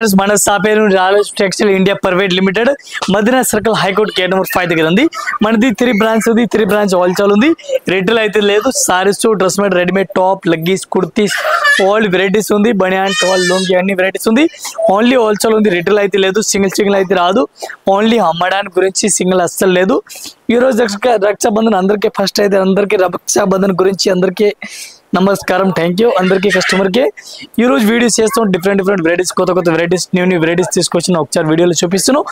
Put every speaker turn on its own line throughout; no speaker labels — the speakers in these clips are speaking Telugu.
మన సాపేరు రాలేష్ textile India private limited Madina circle high court gate number 5 దగ్గర ఉంది. మనది 3 బ్రాంచ్ ఉంది. 3 బ్రాంచ్ హోల్సేల్ ఉంది. రిటైల్ అయితే లేదు. Sarees, dress made, ready-made, top, leggings, kurtis, all varieties ఉంది. బనియాన్, టవల్, లుంగి అన్ని వెరైటీస్ ఉంది. ఓన్లీ హోల్సేల్ ఉంది. రిటైల్ అయితే లేదు. సింగిల్ అయితే రాదు. ఓన్లీ అమ్మడానికి గురించి సింగిల్ అస్సలు లేదు. ఈ రోజు రక్షాబంధన్ అందరికీ ఫస్ట్ అయితే అందరికీ రక్షాబంధన్ గురించి అందరికీ నమస్కారం. థ్యాంక్ యూ అందరికీ కస్టమర్కి. ఈరోజు వీడియోస్ చేస్తాం. డిఫరెంట్ వెరైటీస్, కొత్త వెరైటీస్, న్యూ వెరైటీస్ తీసుకొచ్చిన ఒకసారి వీడియోలో చూపిస్తున్నాను.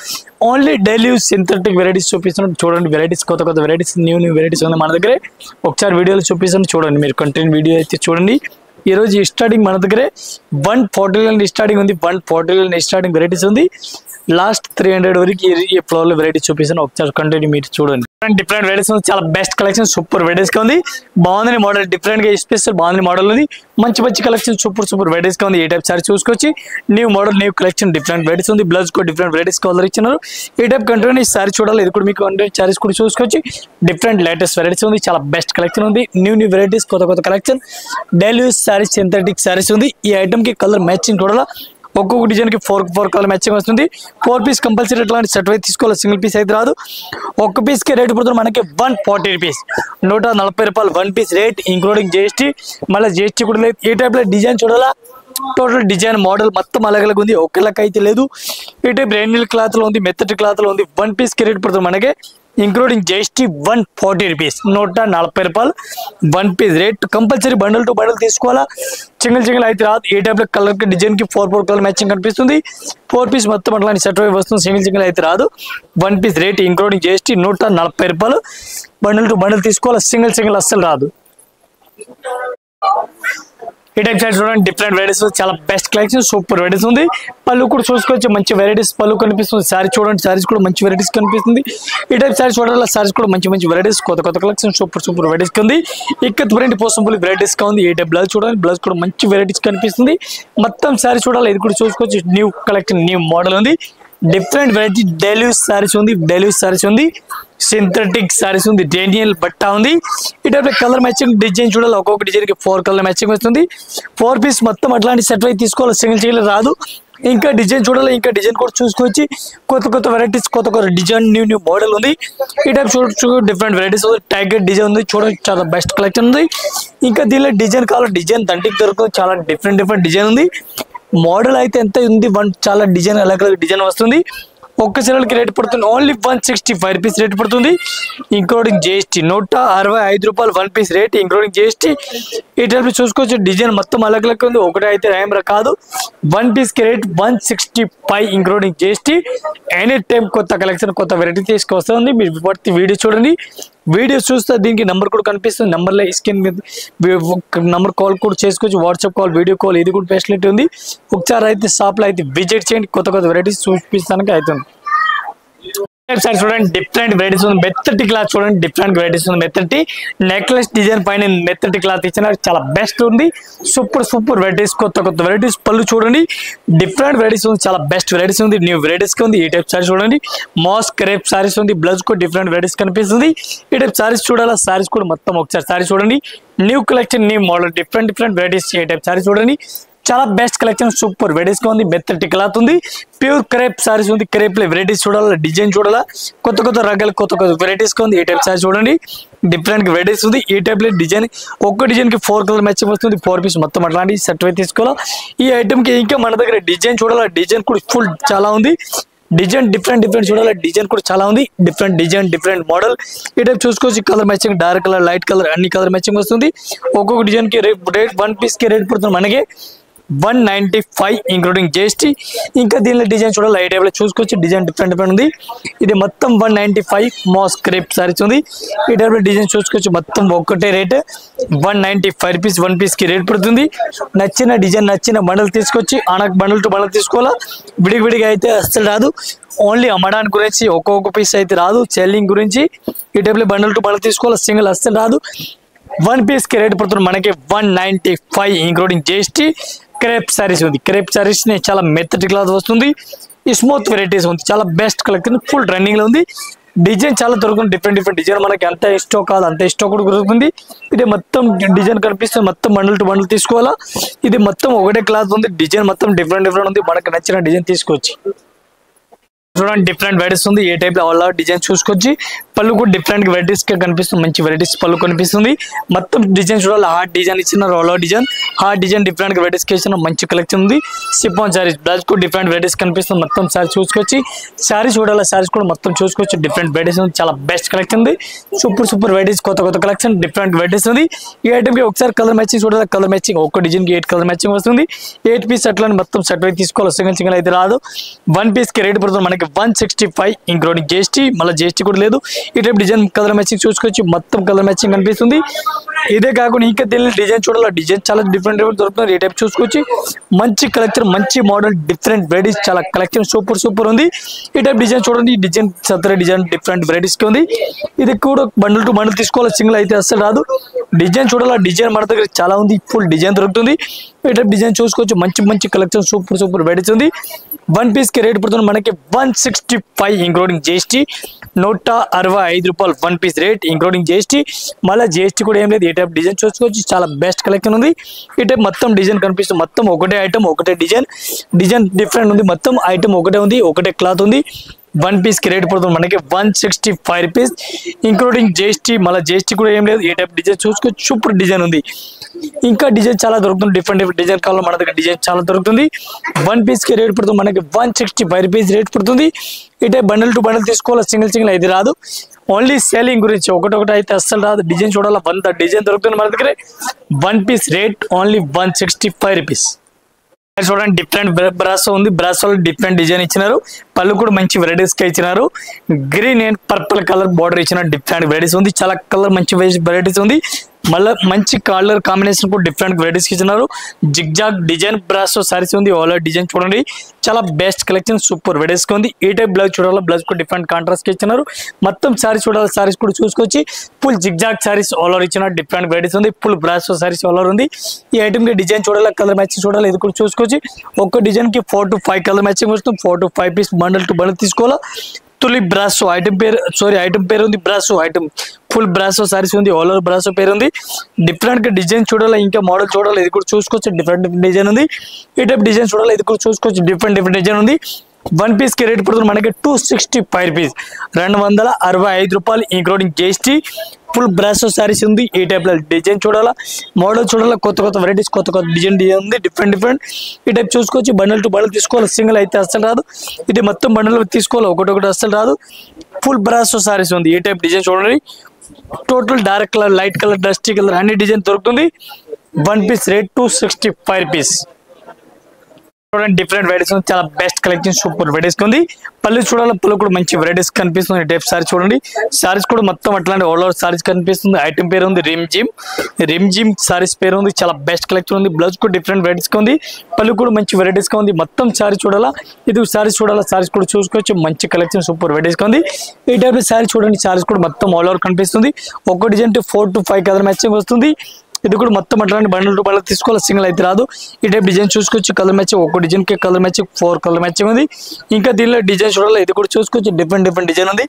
Only daily use synthetic varieties చూపిస్తున్నాను. చూడండి, వెరైటీస్ కొత్త వెరైటీస్, న్యూ వెరైటీస్ ఉంది మన దగ్గరే. ఒకసారి వీడియోలో చూపిస్తాను. చూడండి, మీరు కంటిన్యూ వీడియో అయితే చూడండి. ఈరోజు స్టార్టింగ్ మన దగ్గరే 140 స్టార్టింగ్ ఉంది. 140 స్టార్టింగ్ వెరైటీస్ ఉంది. లాస్ట్ 300 వరకు ఈ ఫ్లోర్ లో వెరైటీ చూపిస్తాను. ఒకసారి కంటిన్యూ మీరు చూడండి. డిఫరెంట్ వెరైటీస్ ఉంది. చాలా బెస్ట్ కలెక్షన్, సూపర్ వెరైటీస్ గా ఉంది. బాగుంది మోడల్, డిఫరెంట్ గా స్పెషల్ బాగుంది మోడల్ ఉంది. మంచి కలెక్షన్, సూపర్ వెరైటీస్ గా ఉంది. ఈ టైప్ సారీ చూసుకొచ్చి new model, new collection, different varieties ఉంది. బ్లౌజ్ కూడా డిఫరెంట్ వెరైటీస్ కలర్ ఇచ్చినారు. ఈ టైప్ కంటిన్యూ ఈ సారీ చూడాలి. ఇది కూడా మీకు సారీస్ కూడా చూసుకొచ్చి డిఫరెంట్ లేటెస్ట్ వెరైటీస్ ఉంది. చాలా బెస్ట్ కలెక్షన్ ఉంది. న్యూ వెరైటీస్, కొత్త collection, daily use saris, synthetic saris ఉంది. ఈ ఐటమ్ కి కలర్ మ్యాచింగ్ చూడాలా. ఒక్కొక్క డిజైన్ కి 4 కలర్ మ్యాచింగ్ వస్తుంది. 4 పీస్ కంపల్సరీ ఇట్లాంటి సెట్ అయితే తీసుకోవాలి. సింగిల్ పీస్ అయితే రాదు. ఒక్క పీస్ కి రేట్ పడుతుంది మనకి 140 రూపీస్, 140 రూపాయలు 1 పీస్ రేట్, ఇంక్లూడింగ్ జిఎస్టీ. మళ్ళీ జిఎస్టీ కూడా లేదు. ఈ టైప్ లో డిజైన్ చూడాలా. టోటల్ డిజైన్ మోడల్ మొత్తం అలగలగా ఉంది. ఒకేలాగా అయితే లేదు. ఈ టైప్ రెయిన్ క్లాత్ లో ఉంది, మెత్తటి క్లాత్ లో ఉంది. 1 పీస్ కి రేట్ పడుతుంది మనకి ఇంక్లూడింగ్ జిఎస్టీ 140 రూపీస్, 140 రూపాయలు 1 piece rate. Compulsory bundle to bundle తీసుకోవాలా. సింగిల్ అయితే రాదు. ఏ టైప్ లో కలర్ కి డిజైన్ కి 4 కలర్ మ్యాచింగ్ కనిపిస్తుంది. 4 పీస్ మొత్తం అట్లాంటి సెట్ వస్తుంది. సింగిల్ అయితే రాదు. 1 పీస్ రేట్ ఇంక్లూడింగ్ జిఎస్టీ 140 రూపాయలు. బండల్ టు బండల్ తీసుకోవాలా. సింగిల్ అస్సలు రాదు. ఈ టైప్ సారీ చూడండి, డిఫరెంట్ వెరైటీస్, చాలా బెస్ట్ కలెక్షన్, సూపర్ వెరైటీస్ ఉంది. పళ్ళు కూడా చూసుకోవచ్చు, మంచి వెరైటీస్ పళ్ళు కనిపిస్తుంది. సారీ చూడండి, సారీస్ కూడా మంచి వెరైటీస్ కనిపిస్తుంది. ఈ టైప్ సారీ చూడాలి. సారీస్ కూడా మంచి వెరైటీస్, కొత్త కలెక్షన్, సూపర్ వెరైటీస్ ఉంది. ఇక్కడ ప్రింట్ పోసంపుల్ వెరైటీస్ గా ఉంది. ఈ టైప్ బ్లౌజ్ చూడండి, బ్లౌజ్ కూడా మంచి వెరైటీస్ కనిపిస్తుంది. మొత్తం సారీ చూడాలి. ఇది కూడా చూసుకోవచ్చు, న్యూ కలెక్షన్, న్యూ మోడల్ ఉంది. డిఫరెంట్ వెరైటీ డైలీ సారీస్ ఉంది. సింథటిక్ సారీస్ ఉంది. డేనియల్ బట్ట ఉంది. ఈ టైప్ కలర్ మ్యాచింగ్ డిజైన్ చూడాలి. ఒక్కొక్క డిజైన్ కి 4 కలర్ మ్యాచింగ్ వస్తుంది. 4 పీస్ మొత్తం అట్లాంటి సెట్ అయితే తీసుకోవాలి. సింగిల్ రాదు. ఇంకా డిజైన్ చూడాలి. ఇంకా డిజైన్ కూడా చూసుకోవచ్చు. కొత్త వెరైటీస్, కొత్త డిజైన్, న్యూ మోడల్ ఉంది. ఈ టైప్ డిఫరెంట్ వెరైటీస్ ఉంది. టైగర్ డిజైన్ ఉంది. చూడండి, చాలా బెస్ట్ కలెక్షన్ ఉంది. ఇంకా దీనిలో డిజైన్ కావాలి. డిజైన్ దంటికి దొరుకుతుంది. చాలా డిఫరెంట్ డిజైన్ ఉంది. మోడల్ అయితే ఎంత ఉంది, చాలా డిజైన్ అలగ్ డిజైన్ వస్తుంది. ఒక్క చీరలకి రేట్ పడుతుంది ఓన్లీ 165 రూపీస్ రేట్ పడుతుంది, ఇంక్లూడింగ్ జిఎస్టీ. 165 రూపాయలు 1 పీస్ రేట్, ఇంక్లూడింగ్ జిఎస్టీ. ఈ టైప్ చూసుకోవచ్చు. డిజైన్ మొత్తం అలగ్ ఉంది. ఒకటే అయితే ర్యామ్ కాదు. 1 పీస్ కి rate 165 including GST. Any time కొత్త కలెక్షన్, కొత్త వెరైటీ తీసుకొస్తుంది. మీరు ప్రతి వీడియో చూడండి. వీడియో చూస్తే దీనికి నెంబర్ కూడా కనిపిస్తుంది. నెంబర్లో స్క్రీన్ మీద నెంబర్ కాల్ కూడా చేసుకోవచ్చు. వాట్సాప్ కాల్, వీడియో కాల్, ఇది కూడా ఫెసిలిటీ ఉంది. ఒకసారి అయితే షాప్లో అయితే విజిట్ చేయండి. కొత్త వెరైటీస్ చూపిస్తానికి అవుతుంది. సారీ చూడండి, డిఫరెంట్ వెరైటీస్ ఉంది. మెత్తటి క్లాత్ చూడండి, డిఫరెంట్ వెరైటీస్ ఉంది. మెత్తటి నెక్లెస్ డిజైన్ పైన మెత్తటి క్లాత్ ఇచ్చిన చాలా బెస్ట్ ఉంది. సూపర్ వెరైటీస్, కొత్త వెరైటీస్. పళ్ళు చూడండి, డిఫరెంట్ వెరైటీస్ ఉంది. చాలా బెస్ట్ వెరైటీస్ ఉంది. న్యూ వెరైటీస్ ఉంది. ఈ టైప్ సారీ చూడండి, మాస్ క్రేప్ సారీస్ ఉంది. బ్లౌజ్ కూడా డిఫరెంట్ వెరైటీస్ కనిపిస్తుంది. ఈ టైప్ సారీస్ చూడాలా. సారీస్ కూడా మొత్తం ఒకసారి సారీ చూడండి. New collection, new model, different varieties. ఈ టైప్ సారీ చూడండి, చాలా బెస్ట్ కలెక్షన్, సూపర్ వెరైటీస్ గా ఉంది. మెత్తటి క్లాత్ ఉంది. ప్యూర్ క్రేప్ సారీస్ ఉంది. క్రేప్ లో వెరైటీస్ చూడాలా, డిజైన్ చూడాలా. కొత్త రకాలు, కొత్త వెరైటీస్ గా ఉంది. ఈ టైప్ సారీ చూడండి, డిఫరెంట్ వెరైటీస్ ఉంది. ఈ టైప్ లో డిజైన్, ఒక్క డిజైన్ కి 4 కలర్ మ్యాచింగ్ వస్తుంది. 4 పీస్ మొత్తం అట్లాంటి సెట్ అయితే తీసుకోవాలా. ఈ ఐటమ్ కి ఇంకా మన దగ్గర డిజైన్ చూడాలా. డిజైన్ కూడా ఫుల్ చాలా ఉంది. డిజైన్ డిఫరెంట్ చూడాలి. డిజైన్ కూడా చాలా ఉంది. Different design, different model. ఈ టైప్ చూసుకోవచ్చు. Colour matching, dark colour, light colour, అన్ని కలర్ మ్యాచింగ్ వస్తుంది. ఒక్కొక్క డిజైన్ కి రేట్ 1 పీస్ కి రేట్ పడుతుంది మనకి 195 ఇంక్లూడింగ్ జిఎస్టీ. ఇంకా దీనిలో డిజైన్ చూడాలి. ఈ టైప్ లో చూసుకోవచ్చు. డిజైన్ డిఫరెంట్ ఉంది. ఇది మొత్తం 195 మాస్ క్రేప్ సారీస్ ఉంది. ఈ టైప్ లో డిజైన్ చూసుకోవచ్చు. మొత్తం ఒక్కటే రేట్ 195 రూపీస్ 1 పీస్ కి రేట్ పడుతుంది. నచ్చిన డిజైన్, నచ్చిన బండల్ తీసుకొచ్చి బండల్ టు బండల్ తీసుకోవాలా. విడిగా అయితే అస్సలు రాదు. ఓన్లీ అమ్మడానికి గురించి ఒక్కొక్క పీస్ అయితే రాదు. సెల్లింగ్ గురించి ఈ టైప్ లో బండల్ టు బండల్ తీసుకోవాలా. సింగిల్ అస్సలు రాదు. 1 పీస్ కి రేట్ పడుతుంది మనకి 195 ఇంక్లూడింగ్ జిఎస్టీ. క్రేప్ సారీస్ ఉంది. క్రేప్ సారీస్ చాలా మెత్తటి క్లాత్ వస్తుంది. స్మూత్ వెరైటీస్ ఉంది. చాలా బెస్ట్ కలెక్షన్, ఫుల్ రన్నింగ్ లో ఉంది. డిజైన్ చాలా దొరుకుతుంది, డిఫరెంట్ డిజైన్ మనకి ఎంత ఇష్టం కాదు అంత ఇష్టం కూడా దొరుకుతుంది. ఇది మొత్తం డిజైన్ కనిపిస్తుంది, మొత్తం బండిల్ టు బండిల్ తీసుకోవాలా. ఇది మొత్తం ఒకటే క్లాత్ ఉంది, డిజైన్ మొత్తం డిఫరెంట్ ఉంది, మనకి నచ్చిన డిజైన్ తీసుకోవచ్చు. చూడండి డిఫరెంట్ వెరైటీస్ ఉంది, ఏ టైప్ లో అలా డిజైన్ చూసుకొచ్చి పళ్ళు కూడా డిఫరెంట్ వెరైటీస్ గా కనిపిస్తుంది, మంచి వెరైటీస్ పళ్ళు కనిపిస్తుంది. మొత్తం డిజైన్ చూడాలి, హార్ట్ డిజైన్ ఇచ్చిన రోలో design, heart design different varieties ఇచ్చిన మంచి కలెక్షన్ ఉంది. సిఫాన్ సారీస్ బ్లౌజ్ కూడా డిఫరెంట్ వెరైటీస్ కనిపిస్తుంది, మొత్తం సారీ చూసుకొచ్చి సారీ చూడాలి, సారీస్ కూడా మొత్తం చూసుకోవచ్చు. డిఫరెంట్ వెరైటీస్ ఉంది, చాలా బెస్ట్ కలెక్షన్ ఉంది, సూపర్ వెరైటీస్, కొత్త కలెక్షన్ డిఫరెంట్ వెరైటీస్ ఉంది. ఈ ఐటమ్ కి ఒకసారి కలర్ మ్యాచింగ్ చూడాలి, కలర్ మ్యాచింగ్ ఒక్క డిజైన్ కి 8 కలర్ మ్యాచింగ్ వస్తుంది. 8 పీస్ అట్లా మొత్తం సెట్ వైపు తీసుకోవాలి, సింగిల్ అయితే రాదు. 1 పీస్ కి రేట్ పడుతుంది మనకి 165 ఇంక్లూడింగ్ జిఎస్టీ, మళ్ళీ జిఎస్టీ కూడా లేదు. ఈ టైప్ డిజైన్ కలర్ మ్యాచింగ్ చూసుకోవచ్చు, మొత్తం కలర్ మ్యాచింగ్ కనిపిస్తుంది. ఇదే కాకుండా ఇంకా తెలియని డిజైన్ చూడాలి, డిజైన్ చాలా డిఫరెంట్ దొరుకుతుంది. ఈ టైప్ చూసుకోవచ్చు, మంచి కలెక్షన్, మంచి మోడల్, డిఫరెంట్ వెరైటీస్, చాలా కలెక్షన్ సూపర్ ఉంది. ఈ టైప్ డిజైన్ చూడండి, డిజైన్ సత్తర డిజైన్ డిఫరెంట్ వెరైటీస్ ఉంది. ఇది కూడా బండిల్ టు బండిల్ తీసుకోవాలి, సింగిల్ అయితే అస్సలు రాదు. డిజైన్ చూడాలి, డిజైన్ మన దగ్గర చాలా ఉంది, ఫుల్ డిజైన్ దొరుకుతుంది. ఈ టైప్ డిజైన్ చూసుకోవచ్చు, మంచి కలెక్షన్ సూపర్ వెరైటీస్ ఉంది. 1 పీస్ కి రేట్ పడుతుంది మనకి 165 ఇంక్లూడింగ్ జిఎస్టీ, 165 రూపాయలు 1 పీస్ రేట్ ఇంక్లూడింగ్ జిఎస్టీ, మళ్ళీ జిఎస్టీ కూడా ఏం లేదు. ఈ టైప్ డిజైన్ చూసుకోవచ్చు, చాలా బెస్ట్ కలెక్షన్ ఉంది. ఈ టైప్ మొత్తం డిజైన్ కనిపిస్తుంది, మొత్తం ఒకటే ఐటమ్ ఒకటే డిజైన్ డిఫరెంట్ ఉంది, మొత్తం ఐటమ్ ఒకటే ఉంది, ఒకటే క్లాత్ ఉంది. 1 పీస్ కి రేట్ పడుతుంది మనకి 165 రూపీస్ ఇంక్లూడింగ్ జిఎస్టీ, మళ్ళీ జిఎస్టీ కూడా ఏం లేదు. ఈ టైప్ డిజైన్ చూసుకోవచ్చు, సూపర్ డిజైన్ ఉంది. ఇంకా డిజైన్ చాలా దొరుకుతుంది, డిఫరెంట్ డిజైన్ కావాలి మన దగ్గర, డిజైన్ చాలా దొరుకుతుంది. 1 పీస్ కి రేట్ పడుతుంది మనకి 165 రూపీస్ రేట్ పడుతుంది. ఈ టైప్ బండిల్ టు బండిల్ తీసుకోవాలి, సింగిల్ అయితే రాదు. ఓన్లీ సేలింగ్ గురించి ఒకటి అయితే అస్సలు రాదు. డిజైన్ చూడాలి, 100 డిజైన్ దొరుకుతుంది మన దగ్గర. 1 పీస్ రేట్ ఓన్లీ 165 రూపీస్. చూడండి డిఫరెంట్ బ్రాసో ఉంది, బ్రాసోలో డిఫరెంట్ డిజైన్ ఇచ్చినారు, పళ్ళు కూడా మంచి వెరైటీస్ గా ఇచ్చినారు. Green and purple colour border ఇచ్చిన డిఫరెంట్ వెరైటీస్ ఉంది, చాలా కలర్ మంచి వెరైటీస్ ఉంది. మళ్ళీ మంచి కలర్ కాంబినేషన్ కూడా డిఫరెంట్ వెరైటీస్ ఇచ్చినారు. జిగ్జాగ్ డిజైన్ బ్రాసో సారీస్ ఉంది, ఆల్ డిజైన్ చూడండి, చాలా బెస్ట్ కలెక్షన్ సూపర్ వెరైటీస్ ఉంది. ఈ టైప్ బ్లౌజ్ చూడాలి, బ్లౌజ్ కూడా డిఫరెంట్ కాంట్రాస్ట్ ఇచ్చినారు. మొత్తం సారీస్ చూడాలి, సారీస్ కూడా చూసుకొచ్చి ఫుల్ జిగ్జాగ్ సారీస్ ఆల్ ఇచ్చిన డిఫరెంట్ వెరైటీస్ ఉంది. ఫుల్ బ్రాసో సారీస్ ఆల్ ఉంది. ఈ ఐటమ్ కి డిజైన్ చూడాలి, కలర్ మ్యాచింగ్ చూడాలి, ఇది కూడా చూసుకోవచ్చు. ఒక్క డిజైన్ కి 4 to 5 కలర్ మ్యాచింగ్ వస్తుంది. 4 to 5 piece bundle to bundle తీసుకోవాలా. తులి బ్రాసో ఐటమ్ పేరు ఉంది, brasso item full brasso sarees ఉంది, ఆల్ ఓవర్ బ్రాసో పేరు ఉంది. డిఫరెంట్ గా డిజైన్ చూడాలి, ఇంకా మోడల్ చూడాలి, ఇది కూడా చూసుకోవచ్చు. డిఫరెంట్ డిజైన్ ఉంది. ఈ టైప్ డిజైన్ చూడాలి, ఇది కూడా చూసుకోవచ్చు. డిఫరెంట్ డిజైన్ ఉంది. 1 పీస్ కి రేట్ పడుతుంది మనకి 265 రూపీస్, 265 రూపాయలు including GST. Full brasso sarees ఉంది. ఈ టైప్ లో డిజైన్ చూడాలా, మోడల్ చూడాలా, కొత్త వెరైటీస్, కొత్త డిజైన్ ఉంది, డిఫరెంట్. ఈ టైప్ చూసుకోవచ్చు. బండిల్ టు బండిల్ తీసుకోవాలి, సింగిల్ అయితే అస్సలు రాదు. ఇది మొత్తం బండిల్ తీసుకోవాలి, ఒకటి అస్సలు రాదు. ఫుల్ బ్రాసో సారీస్ ఉంది. ఈ టైప్ డిజైన్ చూడండి, total dark colour, light colour, dusty colour అన్ని డిజైన్ దొరుకుతుంది. 1 పీస్ రేట్ 265 రూపీస్. చూడండి డిఫరెంట్ వెరైటీస్ ఉంది, చాలా బెస్ట్ కలెక్షన్ సూపర్ వెరైటీస్ ఉంది. పళ్ళు చూడాలి, పళ్ళు కూడా మంచి వెరైటీస్ కనిపిస్తుంది. ఈ టైప్ సారీ చూడండి, సారీస్ కూడా మొత్తం అట్లాంటి ఆల్ ఓవర్ సారీస్ కనిపిస్తుంది. ఐటమ్ పేరు ఉంది రిమ్ జిమ్ సారీస్ పేరు ఉంది, చాలా బెస్ట్ కలెక్షన్ ఉంది. బ్లౌజ్ కూడా డిఫరెంట్ వెరైటీస్ ఉంది, పళ్ళు కూడా మంచి వెరైటీస్ ఉంది. మొత్తం సారీ చూడాలా, ఇది సారీస్ చూడాలా, సారీస్ కూడా చూసుకోవచ్చు. మంచి కలెక్షన్ సూపర్ వెరైటీస్ ఉంది. ఈ టైప్ సారీ చూడండి, సారీస్ కూడా మొత్తం ఆల్ ఓవర్ కనిపిస్తుంది. ఒక్క డిజైన్ 4 to 5 కలర్ మ్యాచింగ్ వస్తుంది. ఇది కూడా మొత్తం అట్లాంటి బండిల్ టు బండిల్ తీసుకోవాలి, సింగిల్ అయితే రాదు. ఈ టైప్ డిజైన్ చూసుకోవచ్చు. కలర్ మ్యాచింగ్ ఒక్క డిజైన్ కి కలర్ మ్యాచింగ్ 4 కలర్ మ్యాచింగ్ ఉంది. ఇంకా దీనిలో డిజైన్ చూడాలి, ఇది కూడా చూసుకోవచ్చు. డిఫరెంట్ డిజైన్ ఉంది.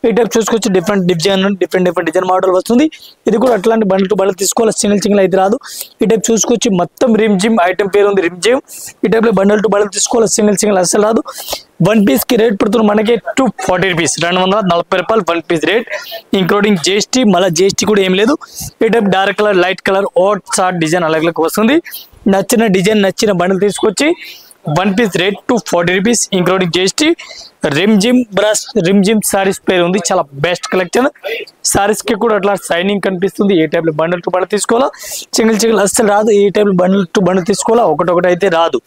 ఈ టైప్ చూసుకోవచ్చు. డిఫరెంట్ డిజైన్ మోడల్ వస్తుంది. ఇది కూడా అట్లాంటి బండిల్ టు బండిల్ తీసుకోవాలి, సింగిల్ అయితే రాదు. ఈ టైప్ చూసుకోవచ్చు. మొత్తం రిమ్ జిమ్ ఐటమ్ పేరు ఉంది, రిమ్ జిమ్. ఈ టైప్ లో బండిల్ టు బండిల్ తీసుకోవాలి, సింగిల్ అస్సలు రాదు. 1 పీస్ కి రేట్ పడుతుంది మనకి 240 రూపీస్, 240 రూపాయలు 1 పీస్ రేట్ ఇంక్లూడింగ్ జిఎస్టీ, మళ్ళీ జిఎస్టీ కూడా ఏం లేదు. ఈ type dark colour, light colour, ఓట్ షార్ట్ డిజైన్ అలాగే వస్తుంది. నచ్చిన డిజైన్, నచ్చిన బండిల్ తీసుకొచ్చి 1 piece rate 240 rupees including GST. Rimjhim sarees పేరు ఉంది, చాలా బెస్ట్ కలెక్షన్. సారీస్ కి కూడా అట్లా షైనింగ్ కనిపిస్తుంది. ఏ టైప్ లో బండిల్ టు బండిల్ తీసుకోవాలా, సింగిల్ అస్సలు రాదు. ఈ టైప్ లో బండిల్ టు బండిల్ తీసుకోవాలా, ఒకటి అయితే రాదు.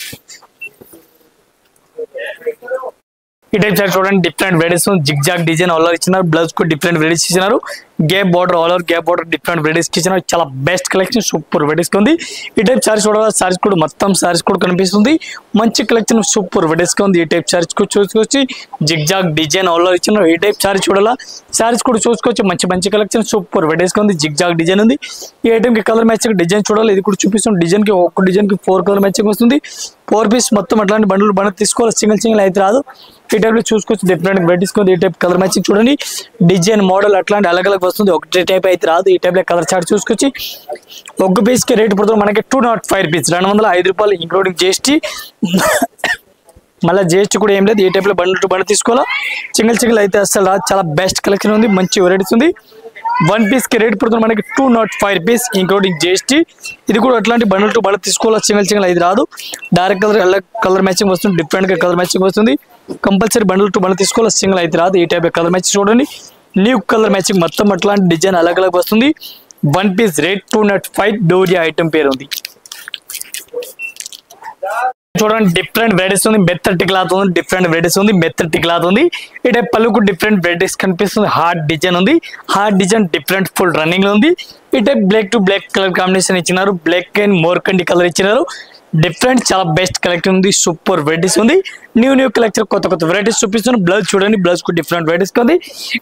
ఈ టైప్ సార్ చూడండి, different varieties zigzag design all ఇచ్చినారు. బ్లౌజ్ కూడా డిఫరెంట్ వెరైటీస్ ఇచ్చినారు. Gap border all over gap border different varieties కి ఇచ్చిన చాలా బెస్ట్ కలెక్షన్ సూపర్ వెరైటీస్ ఉంది. ఈ టైప్ సారీస్ చూడాలి, సారీస్ కూడా మొత్తం సారీస్ కూడా కనిపిస్తుంది. మంచి కలెక్షన్ సూపర్ వెరైటీస్ ఉంది. ఈ టైప్ సారీస్ కూడా చూసుకోవచ్చు, zig zag design all over ఇచ్చిన. ఈ టైప్ సారీ చూడాలా, సారీస్ కూడా చూసుకోవచ్చు. మంచి మంచి కలెక్షన్ సూపర్ వెరైటీస్ ఉంది. జిగ్ జాగ్ డిజైన్ ఉంది. ఈ ఐటమ్ కి కలర్ మ్యాచింగ్ డిజైన్ చూడాలి, ఇది కూడా చూపిస్తుంది. డిజైన్ కి ఒక్క డిజైన్ కి 4 కలర్ మ్యాచింగ్ వస్తుంది. 4 పీస్ మొత్తం అట్లాంటి బండలు తీసుకోవాలి, సింగిల్ అయితే రాదు. ఈ టైప్ లో చూసుకోవచ్చు డిఫరెంట్ వెరైటీస్ ఉంది. ఈ టైప్ కలర్ మ్యాచింగ్ చూడండి, డిజైన్ మోడల్ అట్లాంటి అలగ్ వస్తుంది. ఒకటే టైప్ అయితే రాదు. ఈ టైప్ లో కలర్ చార్ట్ చూసుకోవచ్చు. ఒక్క పీస్ కి రేట్ పడుతుంది మనకి 205 రూపీస్, 205 రూపాయలు ఇంక్లూడింగ్ GST. మళ్ళీ GST కూడా ఏం లేదు. ఈ టైప్ లో బండల్ టు బండల్ తీసుకోవాలా, సింగిల్ అయితే అసలు రాదు. చాలా బెస్ట్ కలెక్షన్ ఉంది, మంచి వెరైటీస్ ఉంది. 1 పీస్ కి రేట్ పడుతుంది మనకి 205 రూపీస్ ఇంక్లూడింగ్ GST. ఇది కూడా అట్లాంటి బండల్ టు బండల్ తీసుకోవాలా, సింగిల్ అయితే రాదు. డైరెక్ట్ కలర్ మ్యాచింగ్ వస్తుంది, డిఫరెంట్ గా కలర్ మ్యాచింగ్ వస్తుంది. కంపల్సరీ బండల్ టు బండల్ తీసుకోవాలి, సింగిల్ అయితే రాదు. ఈ టైప్ కలర్ మ్యాచింగ్ చూడండి, న్యూ కలర్ మ్యాచింగ్ మొత్తం అట్లాంటి డిజైన్ అలగ్ వస్తుంది. 1 పీస్ రేట్ 205. డోరియా ఐటమ్ పేరు ఉంది. చూడండి డిఫరెంట్ వెరైటీస్ ఉంది. మెత్తటి క్లాత్ ఉంది, డిఫరెంట్ వెరైటీస్ ఉంది. మెత్తటి క్లాత్ ఉంది. ఈ టైప్ పళ్ళుకు డిఫరెంట్ వెరైటీస్ కనిపిస్తుంది. హార్డ్ డిజైన్ ఉంది, hard design different full running లో ఉంది. ఈ type black to black colour combination ఇచ్చినారు, బ్లాక్ అండ్ మోర్కండి కలర్ ఇచ్చినారు. డిఫరెంట్ చాలా బెస్ట్ కలెక్షన్ ఉంది, సూపర్ వెరైటీస్ ఉంది. న్యూ కలెక్షన్ కొత్త వెరైటీస్ చూపిస్తాను. బ్లౌజ్ చూడండి, బ్లౌజ్ కూడా డిఫరెంట్ వెరైటీస్ ఉంది.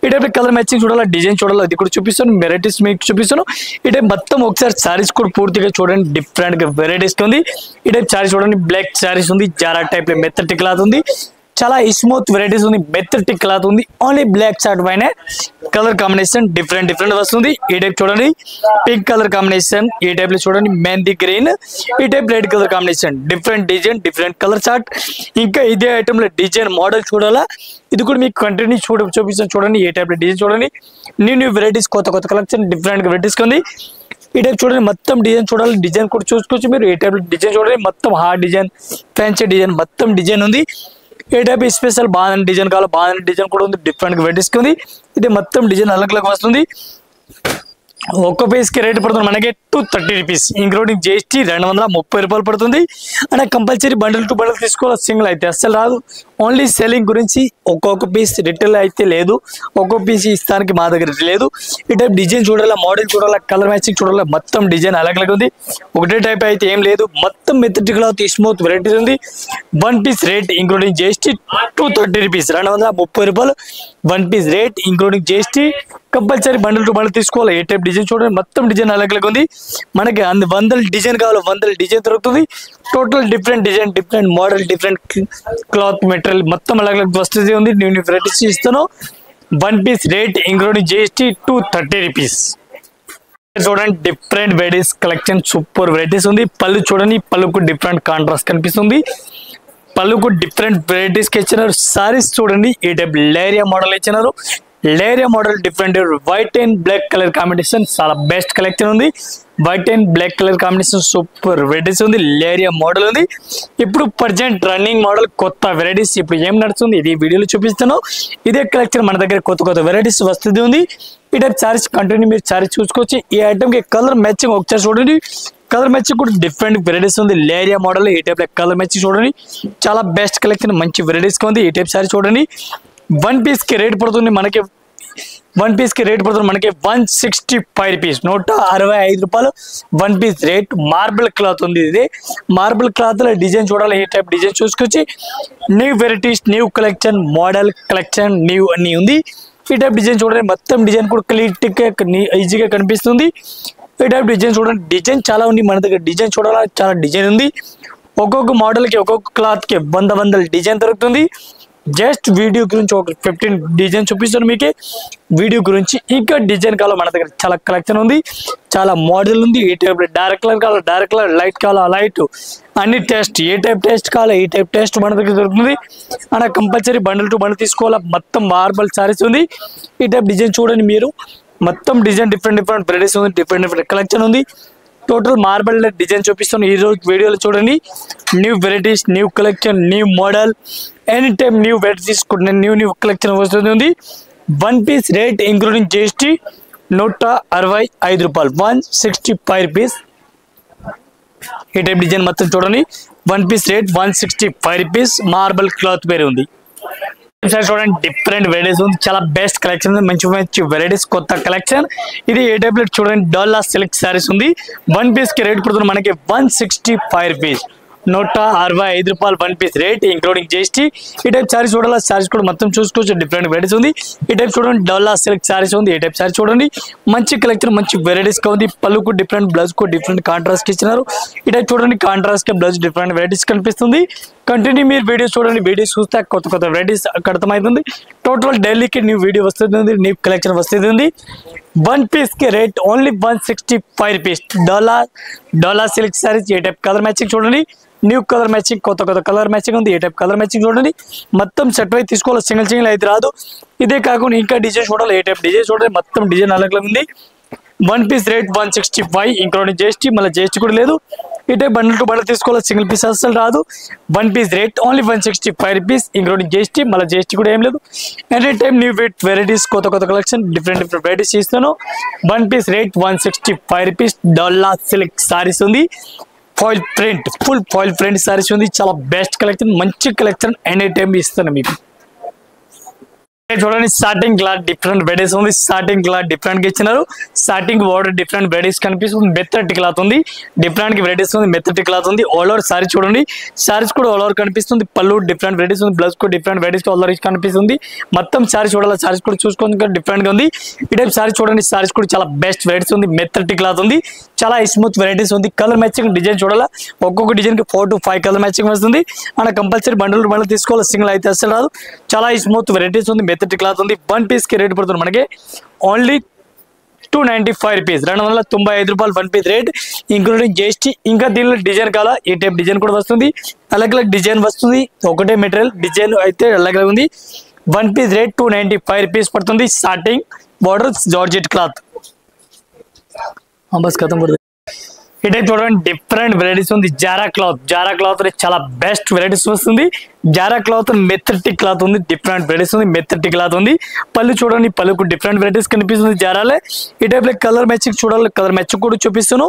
ఈ టైప్ కలర్ మ్యాచింగ్ చూడాలి, డిజైన్ చూడాలి, అది కూడా చూపిస్తాను. వెరైటీస్ మీకు చూపిస్తాను. ఈ టైప్ మొత్తం ఒకసారి సారీస్ కూడా పూర్తిగా చూడండి, డిఫరెంట్ గా వెరైటీస్ ఉంది. ఈ టైప్ సారీస్ చూడండి, బ్లాక్ సారీస్ ఉంది, జారా టైప్ లో మెత్తటి క్లాత్ ఉంది. చాలా స్మూత్ వెరైటీస్ ఉంది, మెత్తటి క్లాత్ ఉంది. ఓన్లీ బ్లాక్ షార్ట్ పైన కలర్ కాంబినేషన్ డిఫరెంట్ వస్తుంది. ఈ టైప్ చూడండి పింక్ కలర్ కాంబినేషన్, ఈ టైప్ లో చూడండి మెహందీ గ్రీన్, ఈ type red colour combination, different design different colour chart. ఇంకా ఇదే ఐటమ్ లో డిజైన్ మోడల్ చూడాలా, ఇది కూడా మీకు కంటిన్యూ చూపిస్తాను. చూడండి ఈ టైప్ లో డిజైన్ చూడండి, న్యూ వెరైటీస్ కొత్త కలెక్షన్ డిఫరెంట్ వెరైటీస్ ఉంది. ఈ టైప్ చూడండి మొత్తం డిజైన్ చూడాలి, డిజైన్ కూడా చూసుకోవచ్చు మీరు. ఈ టైప్ డిజైన్ చూడండి, మొత్తం హార్డ్ డిజైన్, ఫ్యాన్సీ డిజైన్, మొత్తం డిజైన్ ఉంది. ఏ టైప్ స్పెషల్ బాగా డిజైన్ కావాలి, బాగా డిజైన్ కూడా ఉంది, డిఫరెంట్ వెరైటీస్ ఉంది. ఇది మొత్తం డిజైన్ అలగ్ వస్తుంది. ఒక్క పీస్ కి రేట్ పడుతుంది మనకి 230 రూపీస్ ఇంక్లూడింగ్ GST. 230 రూపాయలు పడుతుంది. అంటే కంపల్సరీ బండల్ టు బండల్ తీసుకోవాలి, సింగిల్ అయితే అస్సలు రాదు. ఓన్లీ సెల్లింగ్ గురించి ఒక్కొక్క పీస్ రిటైల్ అయితే లేదు, ఒక్కొక్క పీస్ ఇస్తానికి మా దగ్గర లేదు. ఈ టైప్ డిజైన్ చూడాలా, మోడల్ చూడాలా, కలర్ మ్యాచింగ్ చూడాలా, మొత్తం డిజైన్ అలగ్ ఉంది. ఒకటే టైప్ అయితే ఏం లేదు, మొత్తం మెథడ్ క్లాత్ స్మూత్ వెరైటీస్ ఉంది. 1 piece rate including GST 230 rupees, 230 రూపాయలు 1 piece rate including GST. Compulsory bundle to bundle తీసుకోవాలి. ఏ టైప్ డిజైన్ చూడండి, మొత్తం డిజైన్ అలగ్ ఉంది. మనకి 100 డిజైన్ కావాలి, 100 డిజైన్ దొరుకుతుంది. Total different design, different model, different cloth material మొత్తం అలగ్ వస్తుంది ఉంది. న్యూ వెరైటీస్ ఇస్తాను. 1 piece rate including GST 230 rupees. చూడండి different varieties collection super varieties ఉంది. పళ్ళు చూడండి, పళ్ళుకు డిఫరెంట్ కాంట్రాస్ట్ కనిపిస్తుంది. పళ్ళుకు డిఫరెంట్ వెరైటీస్ కి ఇచ్చినారు. సారీస్ చూడండి, ఈ టైప్ లేరియా మోడల్ ఇచ్చినారు. Leheriya model different white and black colour combination, చాలా బెస్ట్ కలెక్షన్ ఉంది. White and black colour combination super varieties ఉంది. లేరియా మోడల్ ఉంది. ఇప్పుడు ప్రజెంట్ రన్నింగ్ మోడల్ కొత్త వెరైటీస్ ఇప్పుడు ఏం నడుస్తుంది ఇది వీడియోలో చూపిస్తాను. ఇదే కలెక్షన్ మన దగ్గర కొత్త వెరైటీస్ వస్తుంది ఉంది. ఈ టైప్ సారీస్ కంటిన్యూ మీరు సారీస్ చూసుకోవచ్చు. ఈ ఐటమ్ కి కలర్ మ్యాచింగ్ ఒకసారి చూడండి, కలర్ మ్యాచింగ్ కూడా డిఫరెంట్ వెరైటీస్ ఉంది. లేరియా మోడల్ ఈ టైప్ కలర్ మ్యాచింగ్ చూడండి, చాలా బెస్ట్ కలెక్షన్, మంచి వెరైటీస్ ఉంది. ఈ టైప్ సారీ చూడండి. 1 పీస్ కి రేట్ పడుతుంది మనకి 165 రూపీస్, 165 రూపాయలు 1 పీస్ రేట్. మార్బుల్ క్లాత్ ఉంది, ఇది మార్బుల్ క్లాత్ లో డిజైన్ చూడాలి, ఈ టైప్ డిజైన్ చూసుకొచ్చి new varieties, new collection, model collection new అన్ని ఉంది. ఈ టైప్ డిజైన్ చూడండి, మొత్తం డిజైన్ కూడా క్లియర్ ఈజీగా కనిపిస్తుంది. ఈ టైప్ డిజైన్ చూడండి, డిజైన్ చాలా ఉంది మన దగ్గర. డిజైన్ చూడాలి, చాలా డిజైన్ ఉంది. ఒక్కొక్క మోడల్ కి ఒక్కొక్క క్లాత్ కి 100 డిజైన్ దొరుకుతుంది. జస్ట్ వీడియో గురించి ఒక 15 డిజైన్ చూపిస్తాను మీకు వీడియో గురించి. ఇంకా డిజైన్ కావాలో మన దగ్గర చాలా కలెక్షన్ ఉంది, చాలా మోడల్ ఉంది. ఏ టైప్ డైరెక్ట్ కలర్ కావాలో డైరెక్ట్ కలర్, లైట్ కావాలో లైట్, అన్ని టెస్ట్, ఏ టైప్ టెస్ట్ కావాలో ఈ టైప్ టెస్ట్ మన దగ్గర దొరుకుతుంది. అలా కంపల్సరీ బండిల్ టు బండిల్ తీసుకోవాలా. మొత్తం మార్బల్ సారీస్ ఉంది. ఈ టైప్ డిజైన్ చూడండి మీరు, మొత్తం డిజైన్ డిఫరెంట్ వెరైటీస్ ఉంది, డిఫరెంట్ కలెక్షన్ ఉంది. టోటల్ మార్బల్ డిజైన్ చూపిస్తాను ఈ రోజు వీడియోలో చూడండి. New varieties, new collection, new model, any time new varieties new collection వస్తుంది. 1 పీస్ రేట్ ఇంక్లూడింగ్ GST 165 రూపాయలు, 165 రూపీస్. ఈ టైప్ డిజైన్ మొత్తం చూడండి. 1 piece rate 165 rupees. Marble cloth వేరే ఉంది. సార్ చూడండి డిఫరెంట్ వెరైటీస్ ఉంది, చాలా బెస్ట్ కలెక్షన్ ఉంది, మంచి మంచి వెరైటీస్ కొత్త కలెక్షన్. ఇది ఏ టైప్ లో చూడండి డోలా సిల్క్ సారీస్ ఉంది. 1 పీస్ కి రేట్ పడుతుంది మనకి 165 రూపీస్, 165 రూపాయలు 1 పీస్ రేట్ ఇంక్లూడింగ్ జిఎస్టీ. ఈ టైప్ సారీస్ చూడాలి, సారీస్ కూడా మొత్తం చూసుకోవచ్చు, డిఫరెంట్ వెరైటీస్ ఉంది. ఈ టైప్ చూడండి డోలా సిల్క్ సారీస్ ఉంది. ఈ టైప్ సారీ చూడండి మంచి కలెక్షన్, మంచి వెరైటీస్ గా ఉంది. పళ్ళుకు డిఫరెంట్, బ్లౌజ్ కు డిఫరెంట్ కాంట్రాస్ట్ ఇచ్చినారు. ఈ టైప్ చూడండి కాంట్రాస్ట్ కి బ్లౌజ్ డిఫరెంట్ వెరైటీస్ కనిపిస్తుంది. కంటిన్యూ మీరు వీడియో చూడండి, వీడియో చూస్తే కొత్త కొత్త వెరైటీస్ అర్థమవుతుంది. టోటల్ డైలీకి న్యూ వీడియో వస్తుంది, న్యూ కలెక్షన్ వస్తుంది. 1 పీస్ కి రేట్ ఓన్లీ 165 రూపీస్. డోలా సిల్క్ సారీస్. ఏ టైప్ కలర్ మ్యాచింగ్ చూడండి, న్యూ కలర్ మ్యాచింగ్, కొత్త కొత్త కలర్ మ్యాచింగ్ ఉంది. ఏ టైప్ కలర్ మ్యాచింగ్ చూడండి, మొత్తం సెట్ వైజ్ తీసుకోవాలి, సింగిల్ అయితే రాదు. ఇదే కాకుండా ఇంకా డిజైన్ చూడాలి, ఏ టైప్ డిజైన్ చూడండి, మొత్తం డిజైన్ అలాగే ఉంది. 1 పీస్ రేట్ 165 ఇంక్లూడింగ్ జిఎస్టీ, మళ్ళీ జిఎస్టీ కూడా లేదు. ఈ టైప్ బండిల్ టు బండిల్ తీసుకోవాలి, సింగిల్ పీస్ అసలు రాదు. 1 piece rate only 165 rupees including GST, మళ్ళీ జిఎస్టీ కూడా ఏం లేదు. ఎనీ టైమ్ న్యూ వెరైటీస్, కొత్త కొత్త కలెక్షన్, డిఫరెంట్ వెరైటీస్ ఇస్తాను. 1 పీస్ రేట్ 165 రూపీస్. డోలా సిల్క్ సారీస్ ఉంది, foil print, full foil print saris ఉంది. చాలా బెస్ట్ కలెక్షన్, మంచి కలెక్షన్ ఎనీ టైమ్ ఇస్తాను మీకు. చూడండి స్టార్టింగ్ క్లాత్ డిఫరెంట్ వెరైటీస్ ఉంది. స్టార్టింగ్ క్లాత్ డిఫరెంట్ గా ఇచ్చినారు. స్టార్టింగ్ బోర్డర్ డిఫరెంట్ వెరైటీస్ కనిపిస్తుంది. మెత్తటి క్లాత్ ఉంది, డిఫరెంట్ వెరైటీస్ ఉంది. మెత్తటి క్లాత్ ఉంది. ఆల్ ఓవర్ సారీ చూడండి, సారీస్ కూడా ఆల్ ఓవర్ కనిపిస్తుంది. పళ్ళు డిఫరెంట్ వెరైటీస్ ఉంది, బ్లౌజ్ కూడా డిఫరెంట్ వెరైటీస్ ఆల్ ఓవర్ కనిపిస్తుంది. మొత్తం సారీ చూడాలి, సారీస్ కూడా చూసుకోండి డిఫరెంట్ గా ఉంది. ఈ టైప్ సారీ చూడండి, సారీస్ కూడా చాలా బెస్ట్ వెరైటీస్ ఉంది. మెత్తటి క్లాత్ ఉంది, చాలా స్మూత్ వెరైటీస్ ఉంది. కలర్ మ్యాచింగ్ డిజైన్ చూడాలా, ఒక్కొక్క డిజైన్ కి 4 to 5 కలర్ మ్యాచింగ్ వస్తుంది. మన కంపల్సరీ బండిల్ బండిల్ తీసుకోవాలి, సింగిల్ అయితే అసలు రాదు. చాలా స్మూత్ వెరైటీస్ ఉంది, మెత్తటి క్లాత్ ఉంది. 1 పీస్ కి రేట్ పడుతుంది మనకి ఓన్లీ 295 రూపీస్, 295 రూపాయలు 1 పీస్ రేట్ ఇంక్లూడింగ్ జిఎస్టీ. ఇంకా దీనిలో డిజైన్ కావాలా, ఈ టైప్ డిజైన్ కూడా వస్తుంది, అలాగే డిజైన్ వస్తుంది. ఒకటే మెటీరియల్ డిజైన్ అయితే అలాగే ఉంది. 1 పీస్ రేట్ 295 రూపీస్ పడుతుంది. Starting border georgette cloth bus ఖతం పడుతుంది. ఈ టైప్ చూడండి డిఫరెంట్ వెరైటీస్ ఉంది. జారా క్లాత్, జారా క్లాత్ చాలా బెస్ట్ వెరైటీస్ వస్తుంది. జారా క్లాత్ మెత్తటి క్లాత్ ఉంది, డిఫరెంట్ వెరైటీస్ ఉంది. మెత్తటి క్లాత్ ఉంది. పళ్ళు చూడండి, పళ్ళుకు డిఫరెంట్ వెరైటీస్ కనిపిస్తుంది జారాలే. ఈ టైప్ లో కలర్ మ్యాచింగ్ చూడాలి, కలర్ మ్యాచింగ్ కూడా చూపిస్తాను.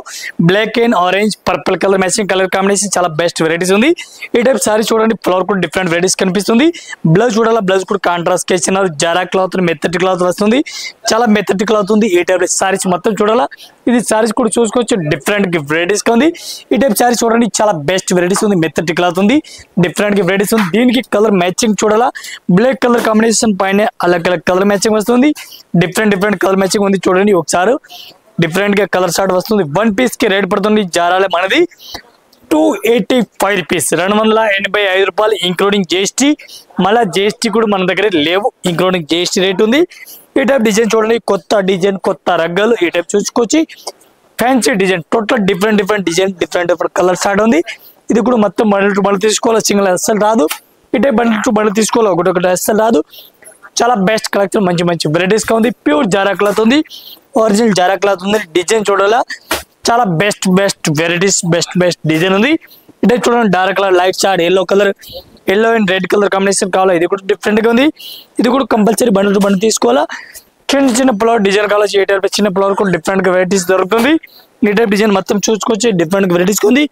Black and orange purple colour matching, colour combination చాలా బెస్ట్ వెరైటీస్ ఉంది. ఈ టైప్ సారీ చూడండి, ఫ్లవర్ కూడా డిఫరెంట్ వెరైటీస్ కనిపిస్తుంది. బ్లౌజ్ చూడాలి, బ్లౌజ్ కూడా కాంట్రాస్ట్ ఇచ్చినారు. జారా క్లాత్ మెత్తటి క్లాత్ వస్తుంది, చాలా మెత్తటి క్లాత్ ఉంది. ఈ టైప్ సారీస్ మొత్తం చూడాలా, ఇది సారీస్ కూడా చూసుకోవచ్చు, డిఫరెంట్ వెరైటీస్ గా ఉంది. ఈ టైప్ సారీ చూడండి, చాలా బెస్ట్ వెరైటీస్ ఉంది. మెత్తటి క్లాత్ ఉంది, డిఫరెంట్ వెరైటీస్ ఉంది. దీనికి కలర్ మ్యాచింగ్ చూడాలా, బ్లాక్ కలర్ కాంబినేషన్ పైన అలగ్ కలర్ మ్యాచింగ్ వస్తుంది. డిఫరెంట్ కలర్ మ్యాచింగ్ ఉంది చూడండి. ఒకసారి డిఫరెంట్ గా కలర్ షార్ట్ వస్తుంది. 1 పీస్ కి రేట్ పడుతుంది జారాలే మనది 285 రూపీస్, 285 రూపాయలు ఇంక్లూడింగ్ జిఎస్టీ. మళ్ళీ జిఎస్టీ కూడా మన దగ్గర లేవు, ఇంక్లూడింగ్ జిఎస్టీ రేట్ ఉంది. ఈ టైప్ డిజైన్ చూడండి, కొత్త డిజైన్, కొత్త రగ్గలు. ఈ టైప్ చూసుకోవచ్చు, fancy design, total different design, different colour start ఉంది. ఇది కూడా మొత్తం బండిల్ టు బండిల్ తీసుకోవాలి, సింగిల్ అస్సలు రాదు. ఈ టైప్ బండిల్ టు బండిల్ తీసుకోవాలి, ఒకటి అస్సలు రాదు. చాలా బెస్ట్ కలెక్షన్, మంచి వెరైటీస్ గా ఉంది. ప్యూర్ జారా క్లాత్ ఉంది, ఒరిజినల్ జారా క్లాత్ ఉంది. డిజైన్ చూడాలా, చాలా బెస్ట్ వెరైటీస్, బెస్ట్ డిజైన్ ఉంది. ఇదే చూడండి dark colour, light short, yellow and red colour combination కావాలా, ఇది కూడా డిఫరెంట్ గా ఉంది. ఇది కూడా కంపల్సరీ బండిల్ టు బండిల్ తీసుకోవాలా. చిన్న ఫ్లవర్ డిజైన్ కావాలి, ఏ టైప్ చిన్న ఫ్లవర్ కూడా డిఫరెంట్ గా వెరైటీస్ దొరుకుతుంది. ఈ టైప్ డిజైన్ మొత్తం చూసుకోవచ్చు, డిఫరెంట్ వెరైటీస్ ఉంది.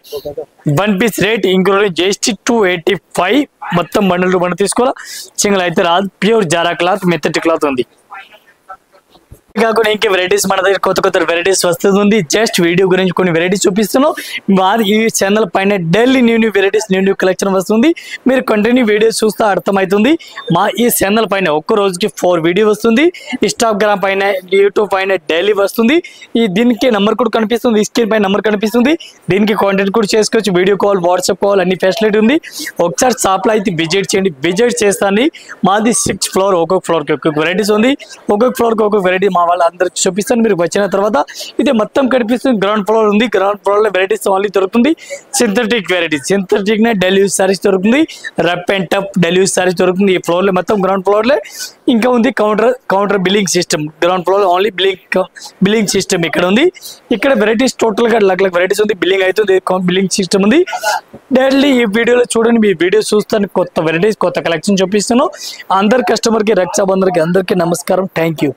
1 పీస్ రేట్ ఇంక్లూడింగ్ జిఎస్టీ 285, మొత్తం బండిల్ టు బండిల్ తీసుకోవాలా, సింగిల్ అయితే రాదు. ప్యూర్ జారా క్లాత్, మెత్తటి క్లాత్ ఉంది. కాకుండా ఇంకే వెరైటీస్ మన దగ్గర కొత్త వెరైటీస్ వస్తుంది. జస్ట్ వీడియో గురించి కొన్ని వెరైటీస్ చూపిస్తున్నాం. ఈ ఛానల్ పైన daily new varieties, new collection వస్తుంది. మీరు కంటిన్యూ వీడియోస్ చూస్తే అర్థమవుతుంది. మా ఈ ఛానల్ పైన ఒక్క రోజుకి 4 వీడియో వస్తుంది. ఇన్స్టాగ్రామ్ పైన, యూట్యూబ్ పైన డైలీ వస్తుంది. దీనికి నెంబర్ కూడా కనిపిస్తుంది, స్క్రీన్ పైన నెంబర్ కనిపిస్తుంది. దీనికి కాంటాక్ట్ కూడా చేసుకోవచ్చు. వీడియో కాల్, వాట్సాప్ కాల్ అన్ని ఫెసిలిటీ ఉంది. ఒకసారి షాప్లో అయితే విజిట్ చేయండి. విజిట్ చేస్తాను. మాది 6th ఫ్లోర్, ఒక్కొక్క ఫ్లోర్కి ఒక్కొక్క వెరైటీస్ ఉంది. ఒక్కొక్క ఫ్లోర్కి ఒక్కొక్క వెరైటీ మా వాళ్ళందరికి చూపిస్తాను. మీరు వచ్చిన తర్వాత ఇది మొత్తం కనిపిస్తుంది. గ్రౌండ్ ఫ్లోర్ ఉంది, గ్రౌండ్ ఫ్లోర్ లో వెరైటీస్ ఓన్లీ దొరుకుతుంది. సింథటిక్ వెరైటీస్, సింథటిక్ నే డైలీ యూజ్ సారీస్ దొరుకుతుంది. Rough and tough daily use saris దొరుకుతుంది. ఈ ఫ్లోర్ లో మొత్తం గ్రౌండ్ ఫ్లోర్ లో ఇంకా ఉంది counter billing system. Ground floor లో ఓన్లీ బిల్లింగ్ సిస్టమ్ ఇక్కడ ఉంది. ఇక్కడ వెరైటీస్ టోటల్ గా లక్ వెరైటీస్ ఉంది. బిల్లింగ్ అవుతుంది, బిల్లింగ్ సిస్టమ్ ఉంది. డైలీ ఈ వీడియోలో చూడండి. మీ వీడియో చూస్తాను, కొత్త వెరైటీస్, కొత్త కలెక్షన్ చూపిస్తాను. అందరు కస్టమర్ కి, రక్షాబంధన్కి అందరికీ నమస్కారం. Thank you.